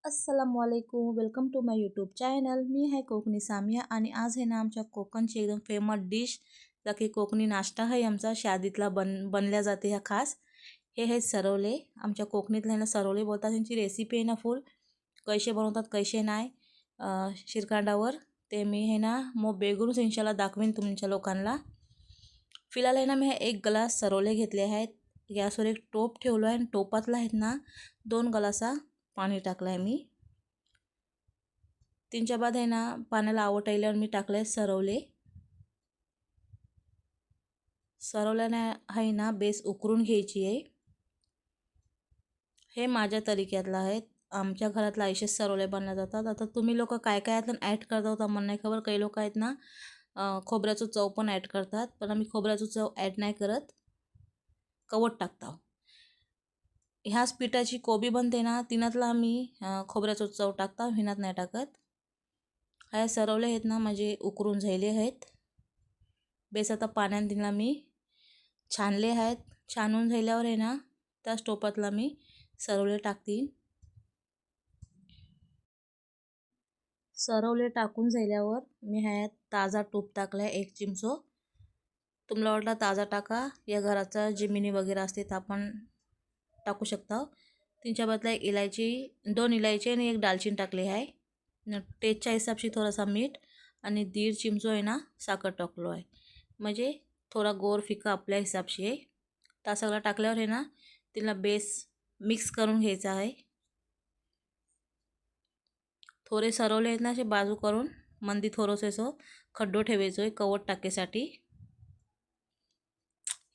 अस्सलामुअलैकुम, welcome to my YouTube channel. मी आहे कोकणी सामिया आणि आज आहे ना आमच्या कोकणची एकदम फेमस डिश जा की कोकणी नाश्ता आहे आमचा शादीतला बनल्या जाते ह्या खास. हे आहे सरवले. आमच्या कोकणीतल्या ना सरवले बोलतात. त्यांची रेसिपी आहे ना फुल कैसे बनवतात कैसे नाही शिरकांडावर ते मी आहे ना मग बेगूनच इंशाल्लाह दाखवीन तुमच्या लोकांना. फिलहाल आहे ना मी एक ग्लास सरवले घेतले आहेत. गॅसवर एक टोप ठेवलो आहे आणि टोपातला आहेत ना 2 ग्लासा पाणी टाकलं आहे मी. तीनच्या बाद आहे ना पाण्याला आवट आल्यावर मी टाकले सरवले. सरवल्याने आहे ना बेस उकरून घ्यायची आहे. हे माझ्या तरीक्यातलं आहेत. आमच्या घरातला असेच सरवले बनले जातात. आता तुम्ही लोक काय काय यातून ॲड करता होता मला नाही खबर. काही लोक आहेत ना खोबऱ्याचं चव पण ॲड करतात, पण आम्ही खोबऱ्याचं चव ॲड नाही करत, कवट टाकतो. ह्याच पिठाची कोबी बनते ना तिनातला आम्ही खोबऱ्याचं चव टाकता, हिनात नाही टाकत. हे सरवले आहेत ना म्हणजे उकरून झाले आहेत. बेस आता पाण्यात दिला मी छानले आहेत. छानून झाल्यावर आहे ना त्याच टोपातला मी सरवले टाकतील. सरवले टाकून झाल्यावर मी ह्यात ताजा तूप टाकला 1 चिमचो. तुम्हाला वाटला ताजा टाका, या घराचा जिमिनी वगैरे असते तर आपण टाकू शकता. तीनच्या बदला इलायची 2 इलायची आणि 1 दालचीन टाकली आहे. टेस्टच्या हिसाबशी थोडासा मीठ आणि 1.5 चिमचो आहे ना साखर टाकलो आहे, म्हणजे थोडा गोड फिका आपल्या हिसाबशी आहे. त्या सगळं टाकल्यावर आहे ना तिला बेस मिक्स करून घ्यायचा आहे. थोडे सरवले आहेत ना असे बाजू करून मंदी थोडंसं असं खड्डो ठेवायचो आहे कवट टाकेसाठी.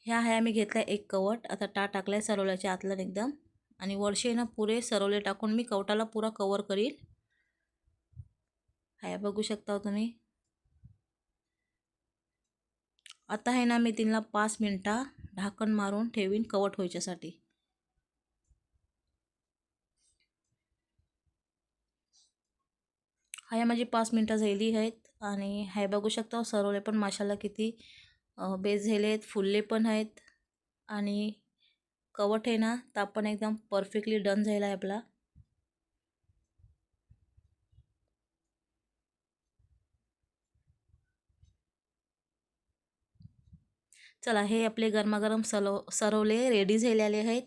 ह्या आहे आम्ही घेतला 1 कवट. आता टाकलाय सरवल्याच्या आतलं एकदम आणि वरशी ना पुरे सरवले टाकून मी कवटाला पुरा कवर करीन. हाय बघू शकता तुम्ही. आता आहे ना मी तिला 5 मिनिटं ढाकण मारून ठेवीन कवट व्हायच्यासाठी. हाय माझी 5 मिनिटं झाली आहेत आणि हाय बघू शकता सरवले पण माशाल्लाह किती बेस झाले आहेत, फुलले पण आहेत आणि कवट आहे ना तर पण एकदम परफेक्टली डन झाला आहे आपला. चला हे आपले गरमागरम सरवले रेडी झालेले आहेत.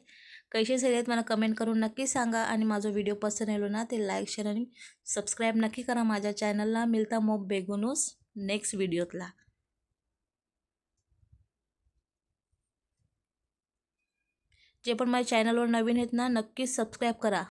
कसे झाले आहेत मला कमेंट करून नक्की सांगा आणि माझा व्हिडिओ पसंत आलो ना ते लाईक शेअर आणि सबस्क्राईब नक्की करा माझ्या चॅनलला. मिळता मोब बेगुनूस नेक्स्ट व्हिडिओतला. जे पण माझ्या चॅनलवर नवीन आहेत ना नक्कीच सबस्क्राईब करा.